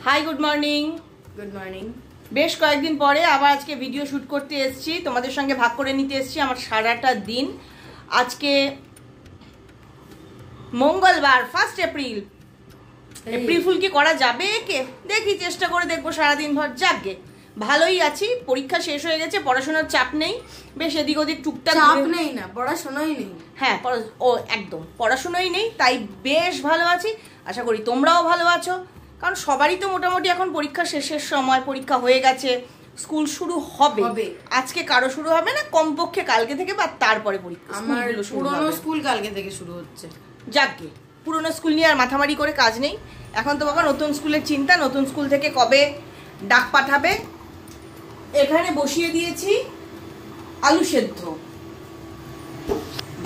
High, good morning. Good morning. বেশ কয়েকদিন পরে আবার আজকে ভিডিও শ্যুট করতে এসেছি, তোমাদের সঙ্গে ভাগ করে নিতে এসেছি আমার সারাটা দিন। আজকে মঙ্গলবার, 1 এপ্রিল। এপ্রিল ফুল কি করা যাবে একে? দেখি, চেষ্টা করে দেখবো সারাদিন ভর। যাকে ভালোই আছি, পরীক্ষা শেষ হয়ে গেছে, পড়াশোনার চাপ নেই, বেশ এদিক ওদিক টুকটাক। চাপ নেই না, পড়াশোনাই নেই। হ্যাঁ, একদম পড়াশোনাই নেই, তাই বেশ ভালো আছি। আশা করি তোমরাও ভালো আছো, কারণ সবারই তো মোটামুটি এখন পরীক্ষা শেষের সময়, পরীক্ষা হয়ে গেছে, স্কুল শুরু হবে। আজকে কারো শুরু হবে না, কমপক্ষে কালকে থেকে বা তারপরে পরীক্ষা। আমার পুরনো স্কুল কালকে থেকে শুরু হচ্ছে। যাকে পুরনো স্কুল নিয়ে আর মাথামারি করে কাজ নেই, এখন তো বাবা নতুন স্কুলের চিন্তা। নতুন স্কুল থেকে কবে ডাক পাঠাবে। এখানে বসিয়ে দিয়েছি আলু সেদ্ধ,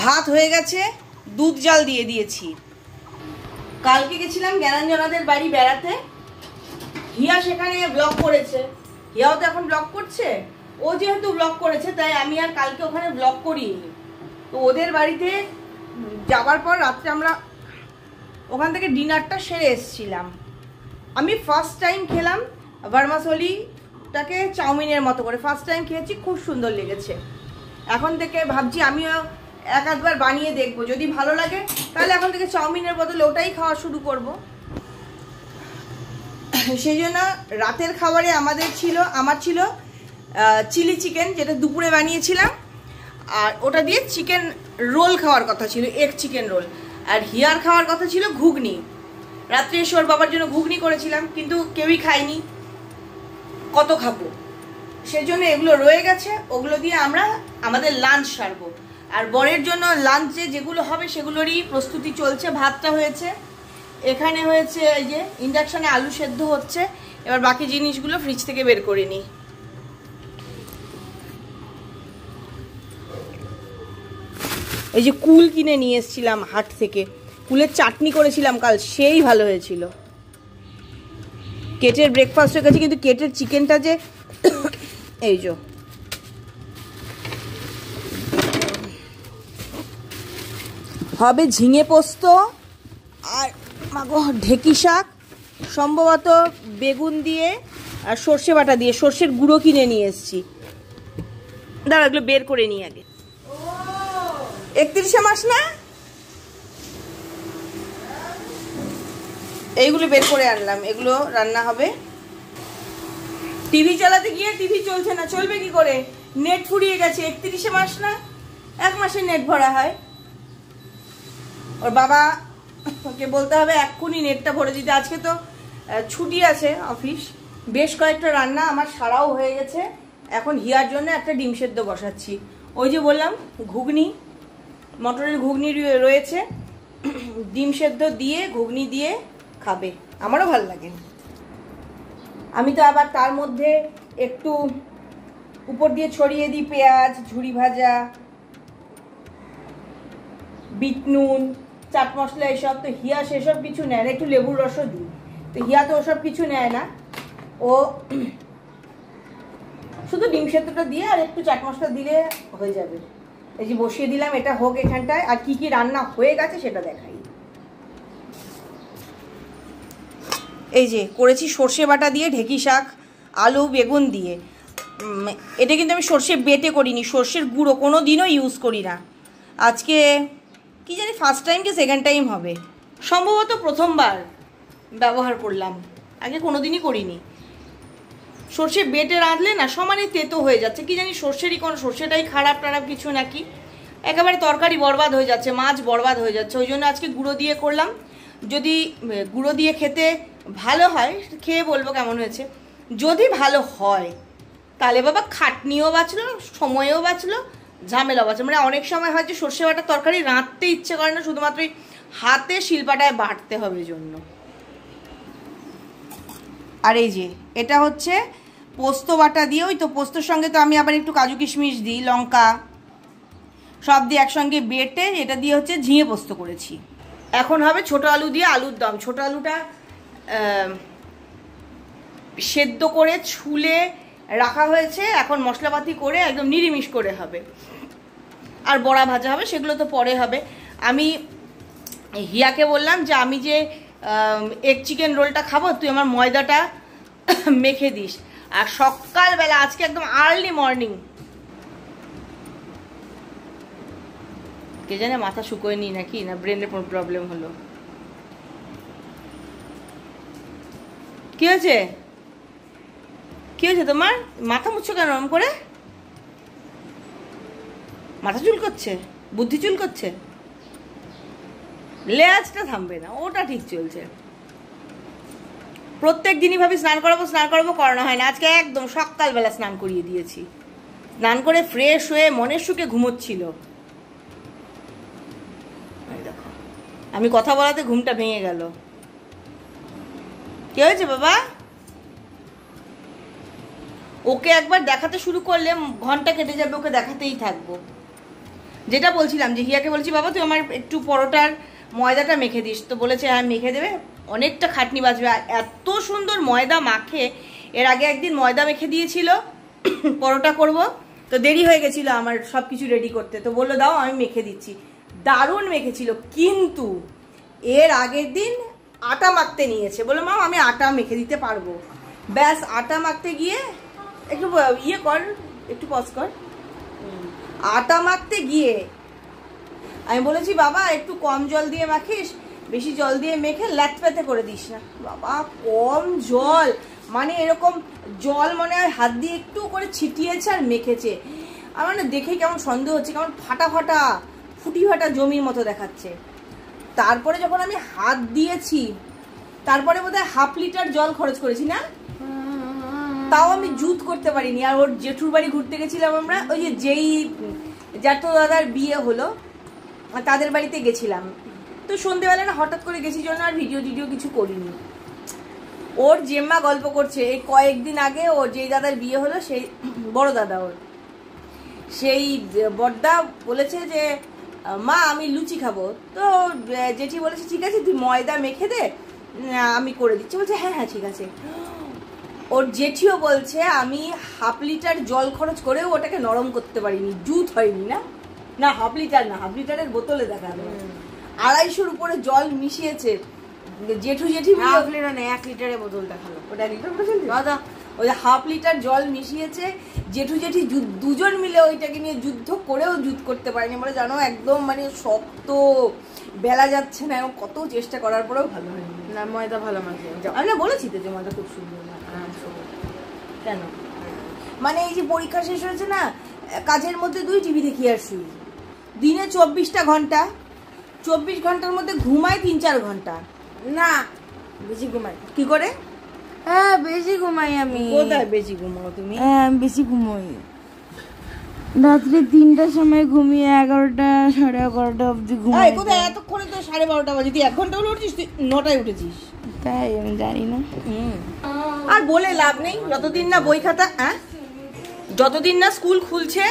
ভাত হয়ে গেছে, দুধ জাল দিয়ে দিয়েছি। কালকে গেছিলাম জ্ঞানাঞ্জনাদের বাড়ি বেড়াতে, হিয়া সেখানে ব্লগ করেছে। হিয়াও তো এখন ব্লগ করছে, ও যেহেতু ব্লগ করেছে তাই আমি আর কালকে ওখানে ব্লগ করিনি। তো ওদের বাড়িতে যাবার পর রাত্রে আমরা ওখান থেকে ডিনারটা সেরে এসেছিলাম। আমি ফার্স্ট টাইম খেলাম ভার্মাসলিটাকে চাউমিনের মতো করে, ফার্স্ট টাইম খেয়েছি, খুব সুন্দর লেগেছে। এখন থেকে ভাবছি আমিও এক আধবার বানিয়ে দেখবো, যদি ভালো লাগে তাহলে এখন থেকে চাউমিনের বদলে ওটাই খাওয়া শুরু করব। সেই জন্য রাতের খাবারে আমার ছিল চিলি চিকেন, যেটা দুপুরে বানিয়েছিলাম, আর ওটা দিয়ে চিকেন রোল খাওয়ার কথা ছিল, egg chicken role. R here খাওয়ার কথা ছিল ঘুগনি। রাত্রে এসে ওর বাবার জন্য ঘুগনি করেছিলাম, কিন্তু কেউই খায়নি, কত খাবো। সেই জন্য এগুলো রয়ে গেছে, ওগুলো দিয়ে আমরা আমাদের লাঞ্চ সারবো। আর বরের জন্য লাঞ্চে যেগুলো হবে সেগুলোরই প্রস্তুতি চলছে। ভাতটা হয়েছে, এখানে হয়েছে এই যে ইন্ডাকশানে আলু সেদ্ধ হচ্ছে। এবার বাকি জিনিসগুলো ফ্রিজ থেকে বের করে নিই। এই যে কুল কিনে নিয়ে এসেছিলাম হাট থেকে, কুলের চাটনি করেছিলাম কাল, সেই ভালো হয়েছিল। কেটের ব্রেকফাস্ট হয়ে গেছে, কিন্তু কেটের চিকেনটা যে এই যে হবে ঝিঙে পোস্ত আর ঢেকি শাক, সম্ভবত বেগুন দিয়ে আর সর্ষে বাটা দিয়ে। সর্ষের গুঁড়ো কিনে নিয়ে এসেছি, দাঁড়া এগুলো বের করে নিই আগে। 31শে মাস না, এইগুলো বের করে আনলাম, এগুলো রান্না হবে। টিভি চালাতে গিয়ে টিভি চলছে না, চলবে কি করে? নেট ফুরিয়ে গেছে। 31শে মাস না, 1 মাসে নেট ভরা হয়। ওর বাবা ওকে বলতে হবে এক্ষুনি নেটটা ভরে দিতে। আজকে তো ছুটি আছে অফিস। বেশ কয়েকটা রান্না আমার সারাও হয়ে গেছে। এখন হিয়ার জন্য একটা ডিম সেদ্ধ বসাচ্ছি। ওই যে বললাম ঘুগনি, মটরের ঘুগনি রয়েছে, ডিম সেদ্ধ দিয়ে ঘুগনি দিয়ে খাবে, আমারও ভালো লাগে। আমি তো আবার তার মধ্যে একটু উপর দিয়ে ছড়িয়ে দিই পেঁয়াজ, ঝুরি ভাজা, বিট নুন, চাট মশলা, এসব। তো হিয়া সেসব কিছু নেয় না, একটু লেবুর রসও দিই। তো হিয়া তো ওসব কিছু নেয় না, ও শুধু ডিম সেদ্ধটা দিয়ে আর একটু চাট মশলা দিলে হয়ে যাবে। এই যে বসিয়ে দিলাম, এটা হোক এখানটায়। আর কি কি রান্না হয়ে গেছে সেটা দেখাই। এই যে করেছি সর্ষে বাটা দিয়ে ঢেকি শাক, আলু বেগুন দিয়ে। এটা কিন্তু আমি সর্ষে বেটে করিনি, সর্ষের গুঁড়ো কোনো দিনও ইউজ করি না। আজকে কি জানি ফার্স্ট টাইম কি সেকেন্ড টাইম হবে, সম্ভবত প্রথমবার ব্যবহার করলাম, আগে কোনো দিনই করিনি। সর্ষে বেটে রাঁধলে না সমানে তেতো হয়ে যাচ্ছে, কি জানি সর্ষেরই কোনো, সর্ষেটাই খারাপ টারাপ কিছু নাকি, একেবারে তরকারি বরবাদ হয়ে যাচ্ছে, মাছ বরবাদ হয়ে যাচ্ছে। ওই জন্য আজকে গুঁড়ো দিয়ে করলাম। যদি গুঁড়ো দিয়ে খেতে ভালো হয়, খেয়ে বলবো কেমন হয়েছে। যদি ভালো হয় তাহলে বাবা খাটনিও বাঁচলো, সময়ও বাঁচলো, ঝামেলা বাঁচলো। মানে অনেক সময় হয় যে সর্ষে বাটার তরকারি রাঁধতে ইচ্ছে করে না, শুধুমাত্র হাতে শিলপাটায় বাটতে হবে জন্য। আর এই যে এটা হচ্ছে পোস্ত বাটা দিয়ে, ওই তো পোস্তর সঙ্গে তো আমি আবার একটু কাজু কিশমিশ দিই, লঙ্কা সব দিয়ে একসঙ্গে বেটে এটা দিয়ে হচ্ছে ঝিঙে পোস্ত করেছি। এখন হবে ছোট আলু দিয়ে আলুর দম। ছোট আলুটা সেদ্ধ করে ছুলে রাখা হয়েছে, এখন মশলাপাতি করে একদম নিরিমিষ করে হবে। আর বড়া ভাজা হবে, সেগুলো তো পরে হবে। আমি হিয়াকে বললাম যে আমি যে এগ চিকেন রোলটা খাবো, তুই আমার ময়দাটা মেখে দিস। আর সকালবেলা আজকে একদম আর্লি মর্নিং, কে জানে মাথা শুকোয় নি নাকি, না ব্রেনের কোনো প্রবলেম হলো। কি হয়েছে, কি হয়েছে তোমার? মাথা মুছছো কেন ওরম করে? মাথা চুল করছে, বুদ্ধি চুল করছে, লেজটা থামবে না, ওটা ঠিক চলছে। প্রত্যেক দিনই ভাবি স্নান করাবো, করানো হয় না। আজকে একদম সকালবেলা স্নান করিয়ে দিয়েছি, স্নান করে ফ্রেশ হয়ে মনের সুখে ঘুমোচ্ছিল। দেখো আমি কথা বলাতে ঘুমটা ভেঙে গেল। কি হয়েছে বাবা? ওকে একবার দেখাতে শুরু করলে ঘন্টা কেটে যাবে, ওকে দেখাতেই থাকবো। যেটা বলছিলাম যে হিয়াকে বলছি বাবা তুই আমার একটু পরোটার ময়দাটা মেখে দিস, তো বলেছে হ্যাঁ মেখে দেবে, অনেকটা খাটনি বাঁচবে। আর এত সুন্দর ময়দা মাখে, এর আগে একদিন ময়দা মেখে দিয়েছিল পরোটা করব, তো দেরি হয়ে গেছিল আমার সব কিছু রেডি করতে, তো বললো দাও আমি মেখে দিচ্ছি। দারুণ মেখেছিল, কিন্তু এর আগের দিন আটা মাখতে নিয়েছে, বললো মা আমি আটা মেখে দিতে পারবো। ব্যাস আটা মাখতে গিয়ে একটু ইয়ে কর, একটু পজ কর, আটা মাখতে গিয়ে আমি বলেছি বাবা একটু কম জল দিয়ে মাখিস, বেশি জল দিয়ে মেখে ল্যাথপ্যাথে করে দিস না। বাবা কম জল, মানে এরকম জল মনে হয় হাত দিয়ে একটু করে ছিটিয়েছে আর মেখেছে। আমার না দেখে কেমন সন্দেহ হচ্ছে, কেমন ফাটা ফাটা ফুটি ফাটা জমির মতো দেখাচ্ছে। তারপরে যখন আমি হাত দিয়েছি, তারপরে বোধহয় 1/2 লিটার জল খরচ করেছি না, তাও আমি জুত করতে পারিনি। আর ওর জেঠুর বাড়ি ঘুরতে গেছিলাম আমরা, ওই যে যেই জ্যাঠু দাদার বিয়ে হলো তাদের বাড়িতে গেছিলাম, তো সন্ধ্যেবেলা না হঠাৎ করে গেছি জন্য আর ভিডিও কিছু করিনি। ওর জেম্মা গল্প করছে এই কয়েকদিন আগে ওর যেই দাদার বিয়ে হলো, সেই বড় দাদা ওর, সেই বড়দা বলেছে যে মা আমি লুচি খাবো, তো জেঠি বলেছে ঠিক আছে তুই ময়দা মেখে দে আমি করে দিচ্ছি। বলছে হ্যাঁ হ্যাঁ ঠিক আছে। ওর জেঠিও বলছে আমি 1/2 লিটার জল খরচ করেও ওটাকে নরম করতে পারিনি, জুত হয়নি। না না 1/2 লিটার না, 1/2 লিটারের বোতলে দেখা গেল 250-র উপরে জল মিশিয়েছে জেঠু জেঠি। 1/2 লিটার না 1 লিটারের বোতল দেখালো, ওটা 1 লিটার বোতল দাদা, ওই 1/2 লিটার জল মিশিয়েছে। জেঠু জেঠি দুজন মিলে ওইটাকে নিয়ে যুদ্ধ করেও জুত করতে পারেনি। বলে জানো একদম মানে শক্ত, বেলা যাচ্ছে না, কত চেষ্টা করার পরেও ভালো হয়নি। না ময়দা ভালো মাখে, আমি না বলেছি তো যে ময়দা খুব সুন্দর। কেন মানে এই যে পরীক্ষা শেষ হয়েছে না, কাজের মধ্যে 2 টিভি দেখি আর শুই। দিনে 24টা ঘন্টা, 24 ঘন্টার মধ্যে ঘুমাই 3-4 ঘন্টা। না বেশি ঘুমাই। কি করে? হ্যাঁ বেশি ঘুমাই আমি। কোথায় বেশি ঘুমাও তুমি? হ্যাঁ আমি বেশি ঘুমাই, রাত্রে 3টার সময় ঘুমিয়ে 11টা 11:30 অবধি ঘুমাই। কোথায় এতক্ষণে তো 12:30 বাজে, তুই 1 ঘন্টা হলে উঠছিস, তুই 9টায় উঠেছিস। তাই আমি জানি না। আর বলে লাভ নেই, যতদিন না বই খাতা যতদিন না স্কুল খুলছে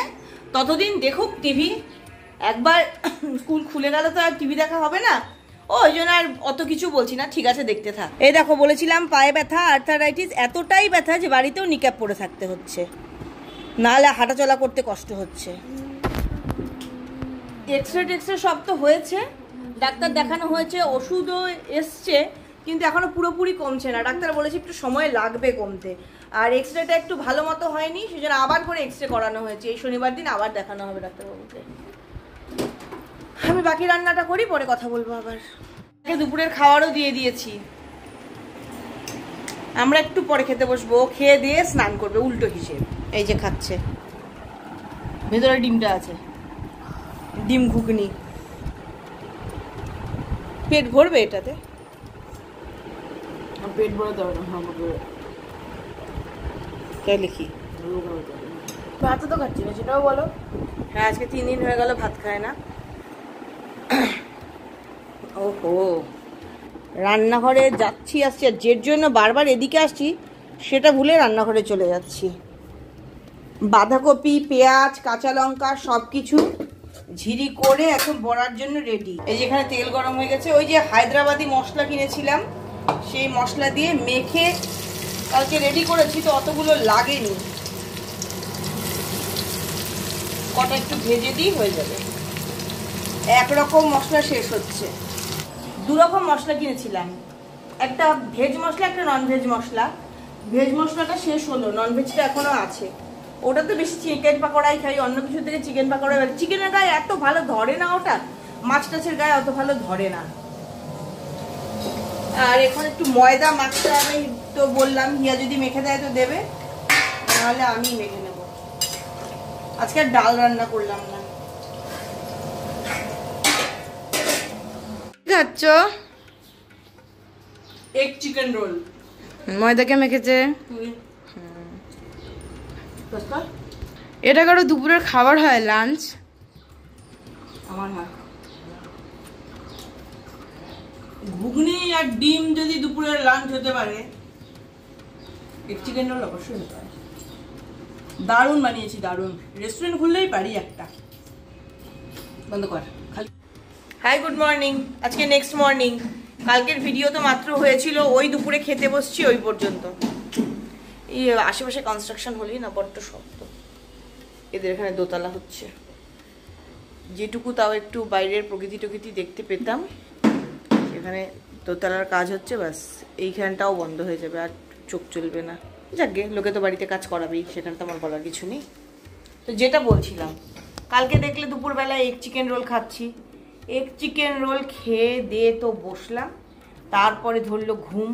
ততদিন দেখুক টিভি। একবার স্কুল খুলে গেলে তো আর টিভি দেখা হবে না, ওই জন্য আর অত কিছু বলছি না। ঠিক আছে দেখতে থাক। এই দেখো বলেছিলাম পায়ে ব্যথা, আর্থারাইটিস, এতটাই ব্যথা যে বাড়িতেও নিক্যাপ পরে থাকতে হচ্ছে, নাহলে হাঁটাচলা করতে কষ্ট হচ্ছে। এক্সরে সব তো হয়েছে, ডাক্তার দেখানো হয়েছে, ওষুধও এসছে, কিন্তু এখনো পুরোপুরি কমছে না। ডাক্তার বলেছে একটু সময় লাগবে কমতে। আর এক্সরেটা একটু ভালো মতো হয়নি, সেজন্য আবার করে এক্সরে করানো হয়েছে। এই শনিবার দিন আবার দেখানো হবে ডাক্তারবাবুকে। আমি বাকি রান্নাটা করি, পরে কথা বলবো আবার। দুপুরের খাবারও দিয়ে দিয়েছি, আমরা একটু পরে খেতে বসবো। খেয়ে দিয়ে স্নান করবে উল্টো হিসেবে। এই যে খাচ্ছে, ভেতরে ডিমটা আছে, ডিম ঘুগনি। পেট ভরবে এটাতে? পেট ভরে দেবে না তাই লিখি। ভাত তো খাচ্ছি না, সেটাও বলো। হ্যাঁ আজকে 3 দিন হয়ে গেল ভাত খায় না। ওহো, রান্নাঘরে যাচ্ছি আসছি, আর যের জন্য বারবার এদিকে আসছি সেটা ভুলে রান্নাঘরে চলে যাচ্ছি। বাঁধাকপি, পেঁয়াজ, কাঁচা লঙ্কা সব কিছু ঝিরি করে এখন বড়ার জন্য রেডি। এই যে এখানে তেল গরম হয়ে গেছে, ওই যে হায়দ্রাবাদি মশলা কিনেছিলাম সেই মশলা দিয়ে মেখে কালকে রেডি করেছি, তো অতগুলো লাগেনি, কটা একটু ভেজে দিই হয়ে যাবে। একরকম মশলা শেষ হচ্ছে, 2 রকম মশলা কিনেছিলাম, একটা ভেজ মশলা, একটা নন ভেজ মশলা। ভেজ মশলাটা শেষ হলো, নন ভেজটা এখনো আছে। ওটা তো বেশি চিকেন পাকোড়াই খাই, অন্য কিছু থেকে চিকেন পাকোড়া। চিকেনের গায়ে এত ভালো ধরে না, ওটা মাছ টাছের গায়ে অত ভালো ধরে না। আর এখন একটু ময়দা মাখতে হবে, তো বললাম হিয়া যদি মেখে দেয় তো দেবে, নাহলে আমি মেখে নেব। আজকে আর ডাল রান্না করলাম না। খাচ্ছ? Egg chicken roll. ময়দাকে মেখেছে। এটা কারো দুপুরের খাবার হয়, লাঞ্চ? আমার হয়। ঘুগনি আর ডিম যদি দুপুরের লাঞ্চ হতে পারে, এগ চিকেন রোল অবশ্যই হতে পারে। দারুণ বানিয়েছি, দারুণ। রেস্টুরেন্ট খুললেই পারি একটা। বন্ধ কর খালি। Hi, good morning. আজকে নেক্সট মর্নিং। কালকের ভিডিও তো মাত্র হয়েছিল, ওই দুপুরে খেতে বসছি ওই পর্যন্ত। এই আশেপাশে কনস্ট্রাকশন হলেই না বড্ড শব্দ। এদের এখানে দোতলা হচ্ছে, যেটুকু তাও একটু বাইরের প্রকৃতি টকৃতি দেখতে পেতাম, এখানে দোতলার কাজ হচ্ছে, ব্যাস এইখানটাও বন্ধ হয়ে যাবে, আর চোখ চলবে না। যাকগে, লোকে তো বাড়িতে কাজ করাবেই, সেখানে তো আমার বলার কিছু নেই। তো যেটা বলছিলাম, কালকে দেখলে দুপুরবেলায় এগ চিকেন রোল খাচ্ছি। এগ চিকেন রোল খেয়ে দিয়ে তো বসলাম, তারপরে ধরলো ঘুম।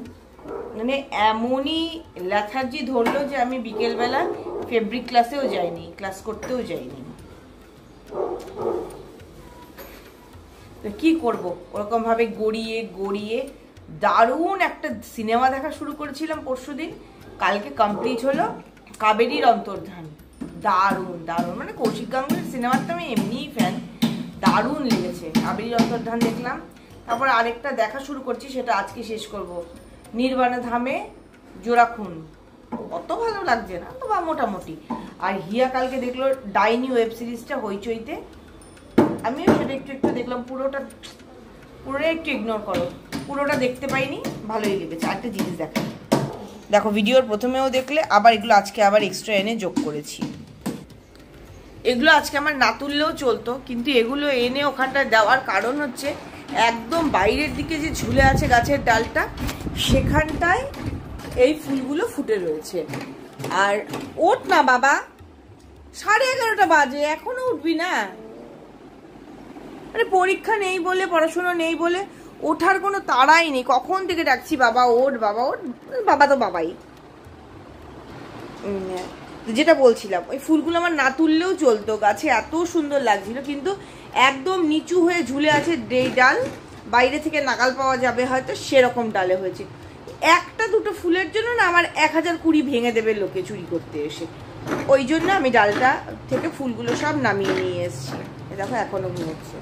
মানে এমনই ল্যাথার্জি ধরলো যে আমি বিকেলবেলা ফেব্রিক ক্লাসেও যাইনি, ক্লাস করতেও যাইনি। কি করব, ওরকম ভাবে গড়িয়ে গড়িয়ে দারুণ একটা সিনেমা দেখা শুরু করেছিলাম পরশুদিন, কালকে কমপ্লিট হলো। কাবেরীর অন্তর্ধান, দারুণ দারুণ। মানে কৌশিক গাঙ্গুলির সিনেমার তো আমি এমনিই ফ্যান, দারুণ লেগেছে। কাবেরীর অন্তর্ধান দেখলাম, তারপর আরেকটা দেখা শুরু করছি, সেটা আজকে শেষ করব। নির্বাণা ধামে জোড়া খুন, অত ভালো লাগছে না তো, বা মোটামুটি। আর হিয়া কালকে দেখলো ডাইনি ওয়েব সিরিজটা হইচইতে, আমিও সেটা একটু একটু দেখলাম। পুরোটা একটু ইগনোর করো, পুরোটা দেখতে পাইনি, ভালোই লেগেছে। একটা জিনিস দেখো, ভিডিওর প্রথমেও দেখলে, আবার এগুলো আজকে আবার এক্সট্রা এনে যোগ করেছি। এগুলো আজকে আমার না তুললেও চলতো, কিন্তু এগুলো এনে ওখানটায় দেওয়ার কারণ হচ্ছে, একদম বাইরের দিকে যে ঝুলে আছে গাছের ডালটা, সেখানটায় এই ফুলগুলো ফুটে রয়েছে। আর ওঠ না বাবা, 11:30 বাজে, এখনো উঠবি না? মানে পরীক্ষা নেই বলে, পড়াশোনা নেই বলে ওঠার কোনো তাড়াই নেই। কখন থেকে ডাকছি বাবা ওঠ, বাবা ওঠ। বাবা তো বাবাই। যেটা বলছিলাম, ওই ফুলগুলো আমার না তুললেও চলতো, গাছে এত সুন্দর লাগছিল, কিন্তু একদম নিচু হয়ে ঝুলে আছে ডাল, বাইরে থেকে নাগাল পাওয়া যাবে হয়তো, সেরকম ডালে হয়েছে। একটা দুটো ফুলের জন্য না আমার 1020 ভেঙে দেবে লোকে চুরি করতে এসে। ওই জন্য আমি ডালটা থেকে ফুলগুলো সব নামিয়ে নিয়ে এসেছি। দেখো এখনো ঘুমোচ্ছে,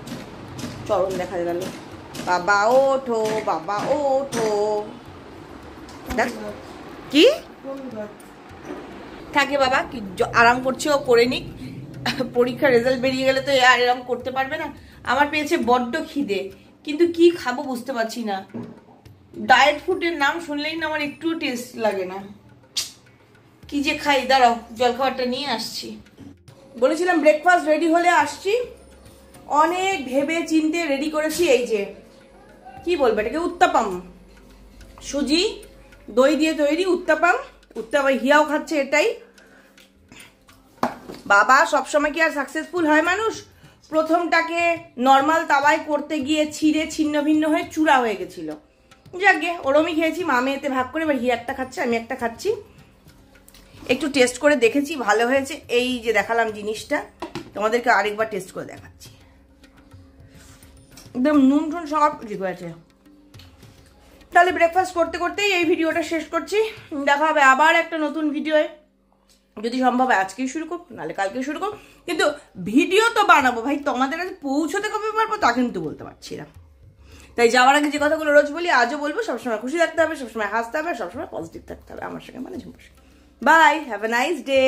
চরণ দেখা গেল। বাবা ওঠো, বাবা ওঠো। দেখ কি থাকে বাবা, কি আরাম করছে, ও করে নিক। পরীক্ষার রেজাল্ট বেরিয়ে গেলে তো আর এরকম করতে পারবে না। আমার পেয়েছে বড্ড খিদে, কিন্তু কি খাবো বুঝতে পারছি না। ডায়েট ফুডের নাম শুনলেই না আমার একটুও টেস্ট লাগে না। কি যে খাই, দাঁড়াও জলখাবারটা নিয়ে আসছি। বলেছিলাম ব্রেকফাস্ট রেডি হলে আসছি, অনেক ভেবে চিন্তে রেডি করেছি। এই যে কি বলবো এটাকে, উত্তাপাম, সুজি দই দিয়ে তৈরি উত্তাপাম। হিয়াও খাচ্ছে এটাই। বাবা সবসময় কি আর সাকসেসফুল হয় মানুষ? প্রথমটাকে নর্মাল তাওয়ায় করতে গিয়ে ছিঁড়ে ছিন্ন ভিন্ন হয়ে চূড়া হয়ে গেছিল। যাকে ওরমই খেয়েছি, মামে এতে ভাগ করে। এবার হিয়া একটা খাচ্ছে, আমি একটা খাচ্ছি। একটু টেস্ট করে দেখেছি, ভালো হয়েছে। এই যে দেখালাম জিনিসটা, তোমাদেরকে আরেকবার টেস্ট করে দেখাচ্ছি। একদম নুন টুন সব ঠিক হয়েছে। তাহলে ব্রেকফাস্ট করতে করতেই এই ভিডিওটা শেষ করছি। দেখা হবে আবার একটা নতুন ভিডিওয়ে, যদি সম্ভব হয় আজকেই শুরু করব, নাহলে কালকেই শুরু করব। কিন্তু ভিডিও তো বানাবো ভাই, তোমাদের কাছে পৌঁছতে কবে পারবো তা কিন্তু বলতে পারছি না। তাই যাওয়ার আগে যে কথাগুলো রোজ বলি আজও বলবো, সবসময় খুশি থাকতে হবে, সবসময় হাসতে হবে, সবসময় পজিটিভ থাকতে হবে আমার সঙ্গে, মানে Jhumur. Bye, have a nice day.